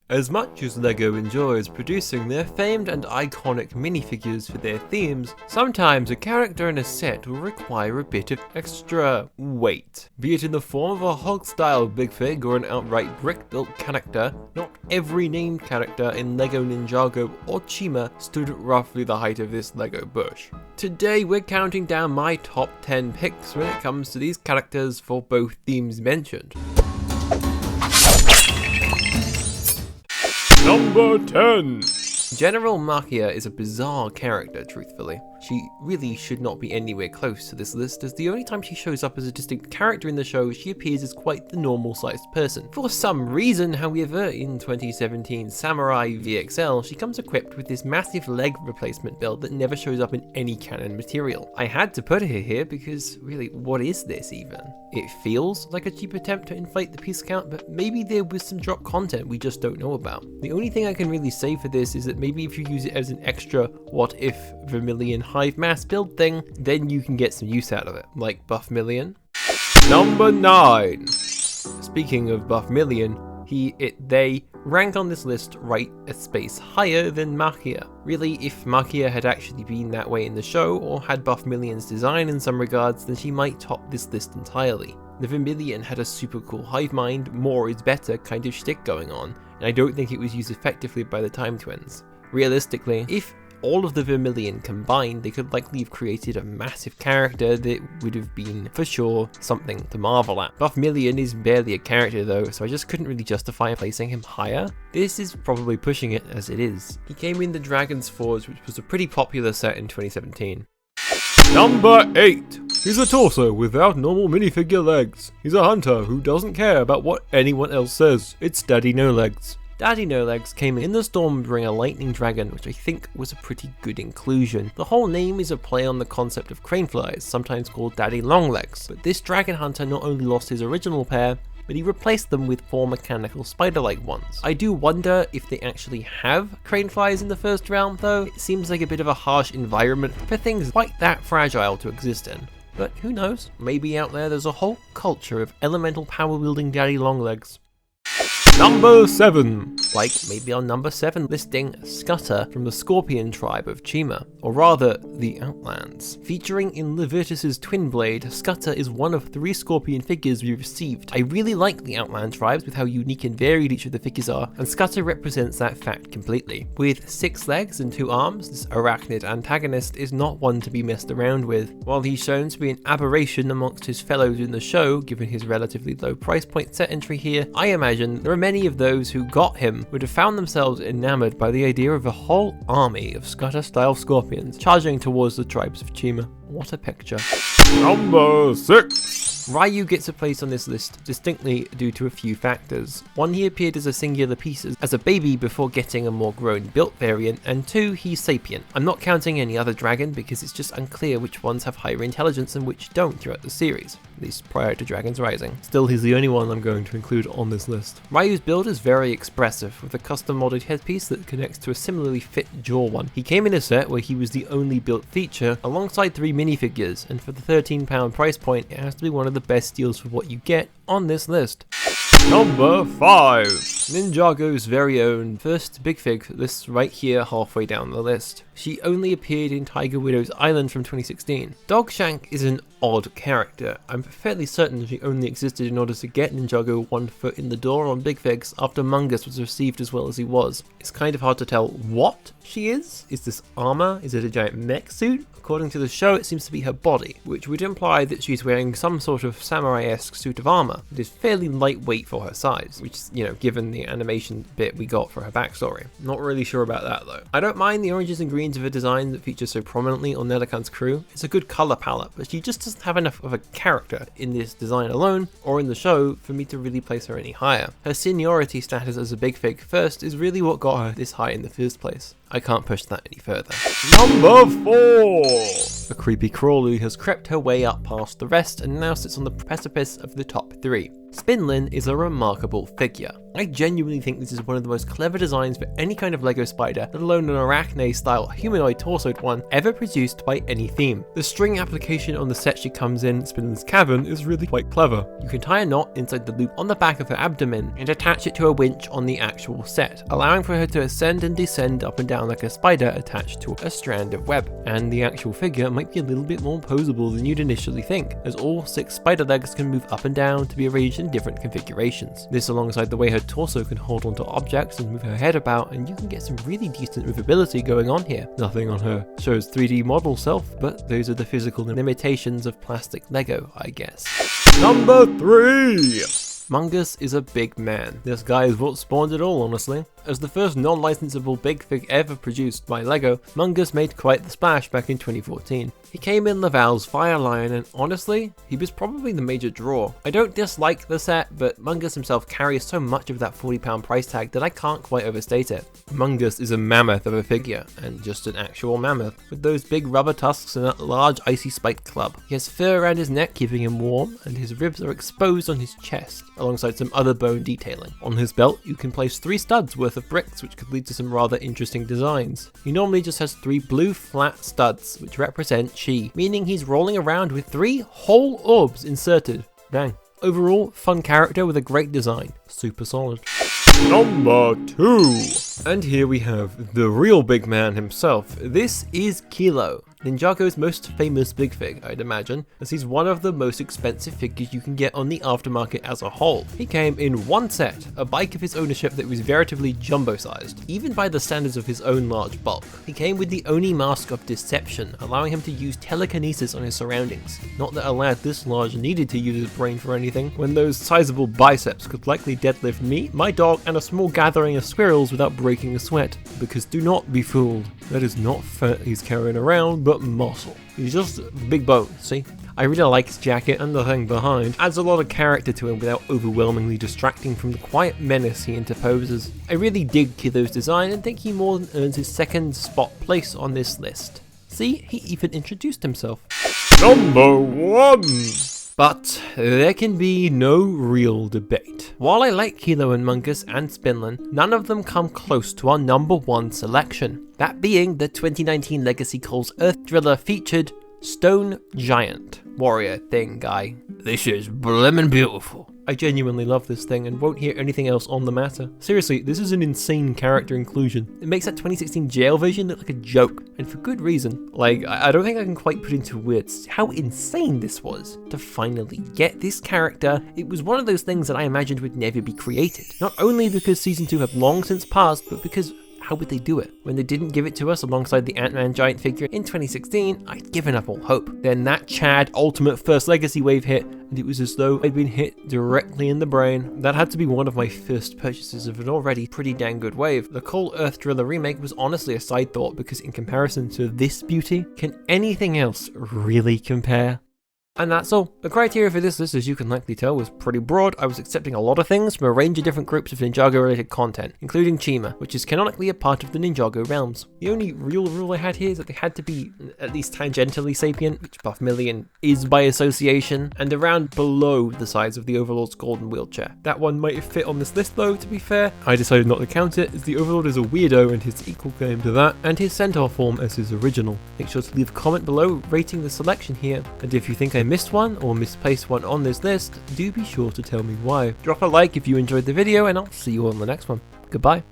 As much as LEGO enjoys producing their famed and iconic minifigures for their themes, sometimes a character in a set will require a bit of extra weight. Be it in the form of a Hulk-style Big-Fig or an outright brick-built character, not every named character in LEGO Ninjago or Chima stood at roughly the height of this LEGO bush. Today we're counting down my top 10 picks when it comes to these characters for both themes mentioned. Number 10! General Machia is a bizarre character, truthfully. She really should not be anywhere close to this list, as the only time she shows up as a distinct character in the show, she appears as quite the normal-sized person. For some reason, however, in 2017 Samurai VXL, she comes equipped with this massive leg replacement build that never shows up in any canon material. I had to put her here because, really, what is this even? It feels like a cheap attempt to inflate the piece count, but maybe there was some drop content we just don't know about. The only thing I can really say for this is that maybe if you use it as an extra what if Vermilion hive mass build thing, then you can get some use out of it, like Buffmillion. Number 9! Speaking of Buffmillion, he, it, they rank on this list right a space higher than Machia. Really, if Machia had actually been that way in the show, or had Buffmillion's design in some regards, then she might top this list entirely. The Vermilion had a super cool hive mind, more is better kind of shtick going on, and I don't think it was used effectively by the Time Twins. Realistically, if all of the Vermilion combined, they could likely have created a massive character that would have been, for sure, something to marvel at. Buffmillion is barely a character though, so I just couldn't really justify placing him higher. This is probably pushing it as it is. He came in the Dragon's Forge, which was a pretty popular set in 2017. Number 8! He's a torso without normal minifigure legs. He's a hunter who doesn't care about what anyone else says. It's Daddy No Legs. Daddy No Legs came in the Stormbringer Lightning Dragon, which I think was a pretty good inclusion. The whole name is a play on the concept of craneflies, sometimes called Daddy Longlegs, but this dragon hunter not only lost his original pair, but he replaced them with 4 mechanical spider-like ones. I do wonder if they actually have craneflies in the first realm though. It seems like a bit of a harsh environment for things quite that fragile to exist in. But who knows, maybe out there's a whole culture of elemental power-wielding Daddy Longlegs. Number 7! Like maybe on number 7 listing Scutta from the Scorpion tribe of Chima, or rather, the Outlands. Featuring in Levitus's twin blade, Scutta is one of 3 Scorpion figures we received. I really like the Outland tribes with how unique and varied each of the figures are, and Scutta represents that fact completely. With 6 legs and 2 arms, this arachnid antagonist is not one to be messed around with. While he's shown to be an aberration amongst his fellows in the show, given his relatively low price point set entry here, I imagine there are many of those who got him would have found themselves enamored by the idea of a whole army of Scutta-style scorpions charging towards the tribes of Chima. What a picture. Number 6! Ryu gets a place on this list distinctly due to a few factors. 1, he appeared as a singular piece as a baby before getting a more grown built variant, and 2, he's sapient. I'm not counting any other dragon because it's just unclear which ones have higher intelligence and which don't throughout the series, at least prior to Dragon's Rising. Still, he's the only one I'm going to include on this list. Ryu's build is very expressive, with a custom modded headpiece that connects to a similarly fit jaw one. He came in a set where he was the only built feature, alongside 3 minifigures, and for the £13 price point, it has to be one of the best deals for what you get on this list. Number 5! Ninjago's very own first Big Fig lists right here halfway down the list. She only appeared in Tiger Widow's Island from 2016. Dogshank is an odd character. I'm fairly certain she only existed in order to get Ninjago one foot in the door on Big Figs after Mungus was received as well as he was. It's kind of hard to tell what she is. Is this armor? Is it a giant mech suit? According to the show, it seems to be her body, which would imply that she's wearing some sort of samurai-esque suit of armor that is fairly lightweight for her size, which is, given the animation bit we got for her backstory. Not really sure about that though. I don't mind the oranges and greens of her design that feature so prominently on Nelakan's crew. It's a good color palette, but she just doesn't have enough of a character in this design alone, or in the show, for me to really place her any higher. Her seniority status as a Big Fig first is really what got her this high in the first place. I can't push that any further. Number 4! A creepy crawly has crept her way up past the rest and now sits on the precipice of the top 3. Spinlin is a remarkable figure. I genuinely think this is one of the most clever designs for any kind of Lego spider, let alone an arachne-style humanoid torsoed one, ever produced by any theme. The string application on the set she comes in, Spinlin's cabin, is really quite clever. You can tie a knot inside the loop on the back of her abdomen and attach it to a winch on the actual set, allowing for her to ascend and descend up and down like a spider attached to a strand of web. And the actual figure might be a little bit more posable than you'd initially think, as all 6 spider legs can move up and down to be arranged in different configurations. This alongside the way her torso can hold onto objects and move her head about, and you can get some really decent movability going on here. Nothing on her shows 3D model self, but those are the physical limitations of plastic Lego, I guess. Number 3! Mungus is a big man. This guy is what spawned it all, honestly. As the first non-licensable big fig ever produced by Lego, Mungus made quite the splash back in 2014. He came in Laval's Fire Lion, and honestly, he was probably the major draw. I don't dislike the set, but Mungus himself carries so much of that £40 price tag that I can't quite overstate it. Mungus is a mammoth of a figure, and just an actual mammoth, with those big rubber tusks and that large icy spiked club. He has fur around his neck keeping him warm, and his ribs are exposed on his chest, alongside some other bone detailing. On his belt, you can place 3 studs worth of bricks, which could lead to some rather interesting designs. He normally just has 3 blue flat studs, which represent Chi, meaning he's rolling around with 3 whole orbs inserted. Dang. Overall, fun character with a great design. Super solid. Number 2. And here we have the real big man himself. This is Kilo, Ninjago's most famous big fig, I'd imagine, as he's one of the most expensive figures you can get on the aftermarket as a whole. He came in one set, a bike of his ownership that was veritably jumbo-sized, even by the standards of his own large bulk. He came with the Oni mask of deception, allowing him to use telekinesis on his surroundings. Not that a lad this large needed to use his brain for anything, when those sizable biceps could likely deadlift me, my dog, and a small gathering of squirrels without breaking a sweat. Because do not be fooled, that is not fat he's carrying around, but muscle. He's just big bone, see? I really like his jacket, and the thing behind adds a lot of character to him without overwhelmingly distracting from the quiet menace he interposes. I really dig Kilo's design and think he more than earns his second spot place on this list. See, he even introduced himself. Number 1! But there can be no real debate. While I like Kilo and Mungus and Spinlin, none of them come close to our number 1 selection. That being the 2019 Legacy Cole's Earth Driller featured Stone Giant Warrior thing guy. This is blimmin' beautiful. I genuinely love this thing and won't hear anything else on the matter. Seriously, this is an insane character inclusion. It makes that 2016 jail version look like a joke, and for good reason. Like, I don't think I can quite put into words how insane this was. To finally get this character, it was one of those things that I imagined would never be created. Not only because Season 2 had long since passed, but because how would they do it? When they didn't give it to us alongside the Ant-Man giant figure in 2016, I'd given up all hope. Then that Chad Ultimate First Legacy wave hit, and it was as though I'd been hit directly in the brain. That had to be one of my first purchases of an already pretty dang good wave. The Cole Earth Driller remake was honestly a side thought, because in comparison to this beauty, can anything else really compare? And that's all. The criteria for this list, as you can likely tell, was pretty broad. I was accepting a lot of things from a range of different groups of Ninjago related content, including Chima, which is canonically a part of the Ninjago realms. The only real rule I had here is that they had to be at least tangentially sapient, which Buffmillion is by association, and around below the size of the Overlord's golden wheelchair. That one might have fit on this list though, to be fair. I decided not to count it, as the Overlord is a weirdo and his equal claim to that, and his centaur form as his original. Make sure to leave a comment below rating the selection here, and if you think I missed one or misplaced one on this list, do be sure to tell me why. Drop a like if you enjoyed the video, and I'll see you on the next one. Goodbye.